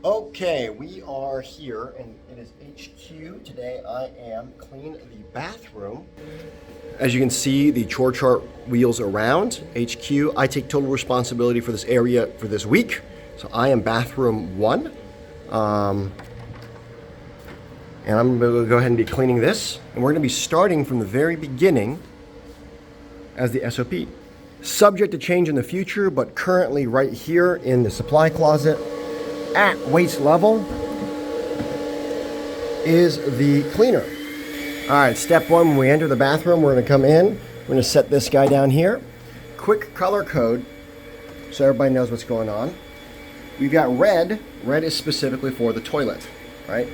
Okay, we are here and it is HQ. Today I am cleaning the bathroom. As you can see, the chore chart wheels around. HQ, I take total responsibility for this area for this week. So I am bathroom 1. And I'm going to go ahead and be cleaning this. And we're going to be starting from the very beginning as the SOP. Subject to change in the future, but currently right here in the supply closet at waist level is the cleaner. All right, step 1, when we enter the bathroom, we're gonna come in, we're gonna set this guy down here. Quick color code so everybody knows what's going on. We've got red. Red is specifically for the toilet, right?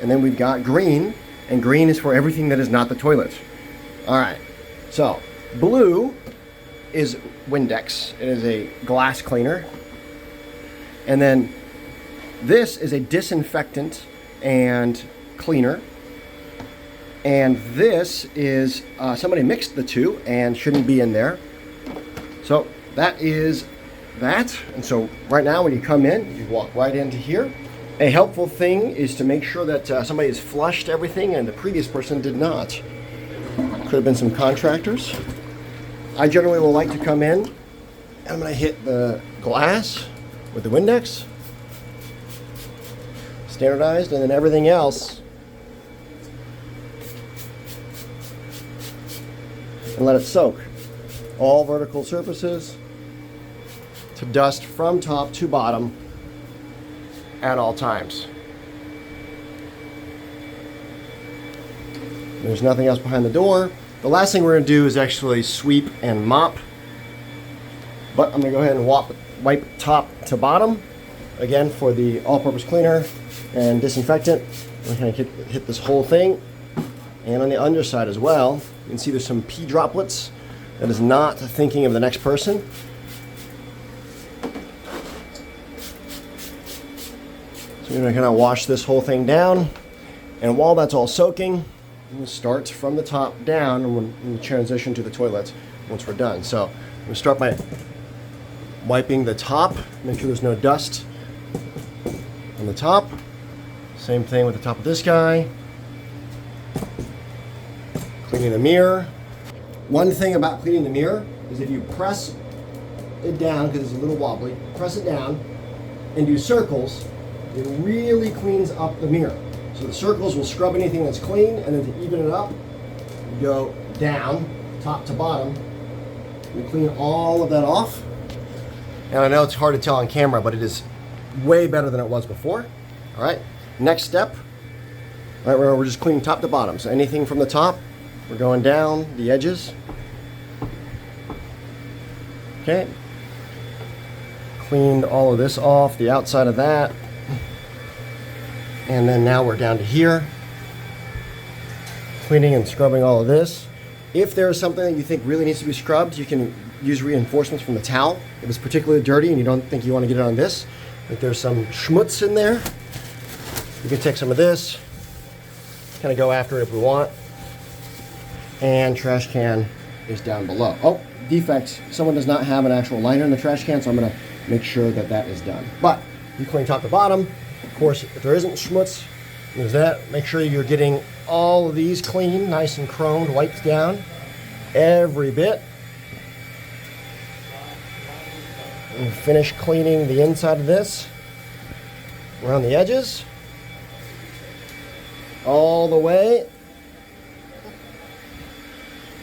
And then we've got green, and green is for everything that is not the toilet. All right, so blue is Windex. It is a glass cleaner. And then this is a disinfectant and cleaner. And this is, somebody mixed the two and shouldn't be in there. So that is that. And so right now when you come in, you walk right into here. A helpful thing is to make sure that somebody has flushed everything and the previous person did not. Could have been some contractors. I generally will like to come in and I'm going to hit the glass with the Windex. Standardized, and then everything else, and let it soak. All vertical surfaces to dust from top to bottom at all times. There's nothing else behind the door. The last thing we're going to do is actually sweep and mop, but I'm going to go ahead and wipe top to bottom again for the all-purpose cleaner and disinfectant. We're going to hit this whole thing, and on the underside as well. You can see there's some pee droplets. That is not thinking of the next person. So we're going to kind of wash this whole thing down, and while that's all soaking, we'll start from the top down, and we'll transition to the toilet once we're done. So I'm going to start by wiping the top, make sure there's no dust on the top. Same thing with the top of this guy. Cleaning the mirror. One thing about cleaning the mirror is if you press it down, because it's a little wobbly, press it down and do circles, it really cleans up the mirror. So the circles will scrub anything that's clean, and then to even it up, you go down, top to bottom, and clean all of that off. And I know it's hard to tell on camera, but it is way better than it was before. All right. Next step, all right, we're just cleaning top to bottom. So anything from the top, we're going down the edges. Okay. Cleaned all of this off, the outside of that. And then now we're down to here. Cleaning and scrubbing all of this. If there is something that you think really needs to be scrubbed, you can use reinforcements from the towel. If it's particularly dirty and you don't think you want to get it on this, if there's some schmutz in there, you can take some of this, kind of go after it if we want. And trash can is down below. Oh, defect. Someone does not have an actual liner in the trash can, so I'm going to make sure that that is done. But you clean top to bottom. Of course, if there isn't schmutz, there's that. Make sure you're getting all of these clean, nice and chromed, wiped down, every bit. And finish cleaning the inside of this, around the edges, all the way.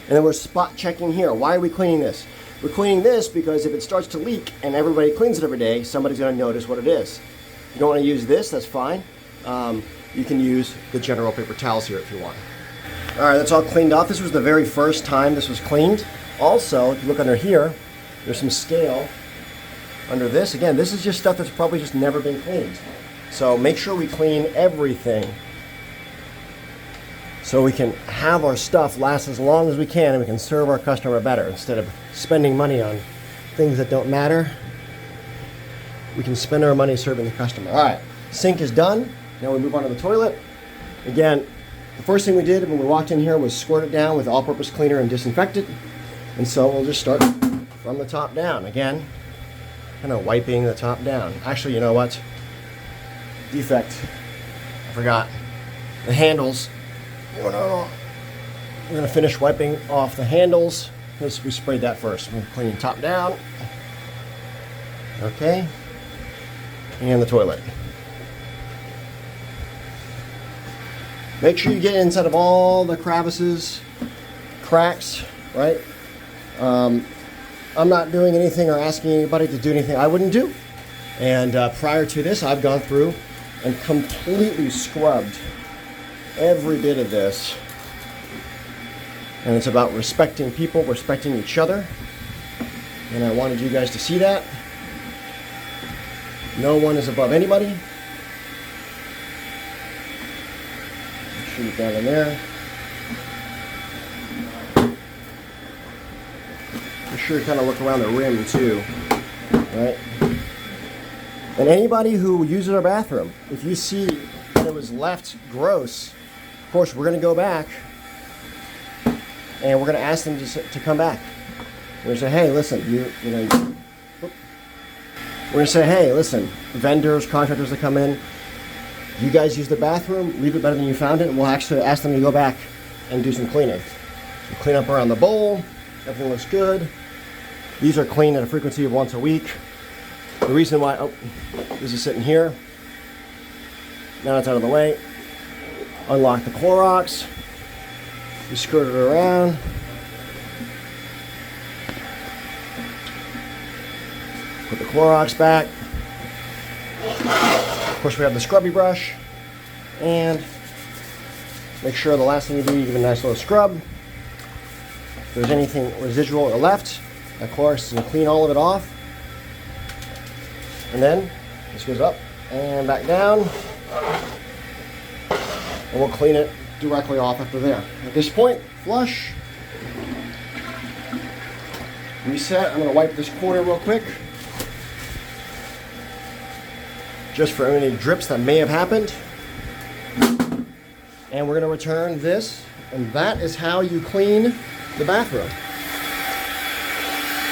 And then we're spot checking here. Why are we cleaning this? We're cleaning this because if it starts to leak and everybody cleans it every day, somebody's going to notice what it is. If you don't want to use this, that's fine. You can use the general paper towels here if you want. All right, that's all cleaned off. This was the very first time this was cleaned. Also, if you look under here, there's some scale under this. Again, this is just stuff that's probably just never been cleaned. So make sure we clean everything so we can have our stuff last as long as we can and we can serve our customer better. Instead of spending money on things that don't matter, we can spend our money serving the customer. All right, sink is done. Now we move on to the toilet. Again, the first thing we did when we walked in here was squirt it down with all-purpose cleaner and disinfect it. And so we'll just start from the top down. Again, kind of wiping the top down. Actually, you know what? defect. I forgot. The handles. We're going to finish wiping off the handles. We sprayed that first. We're cleaning top down. Okay. And the toilet. Make sure you get inside of all the crevices, cracks, right? I'm not doing anything or asking anybody to do anything I wouldn't do. And prior to this, I've gone through and completely scrubbed every bit of this. And it's about respecting people, respecting each other. And I wanted you guys to see that. No one is above anybody. Shoot it down in there. Be sure to kind of look around the rim too, right? And anybody who uses our bathroom, if you see that it was left gross, of course we're going to go back and we're going to ask them to come back. We're going to say, hey, listen, we're going to say, hey, listen, vendors, contractors that come in, you guys use the bathroom, leave it better than you found it, and we'll actually ask them to go back and do some cleaning. So clean up around the bowl, everything looks good. These are cleaned at a frequency of once a week. The reason why, this is sitting here. Now it's out of the way. Unlock the Clorox. You skirt it around. Put the Clorox back. Of course, we have the scrubby brush. And make sure the last thing you do, you give it a nice little scrub. If there's anything residual or left, of course, you clean all of it off. And then this goes up and back down. And we'll clean it directly off after there. At this point, flush. Reset. I'm going to wipe this corner real quick, just for any drips that may have happened. And we're going to return this, and that is how you clean the bathroom.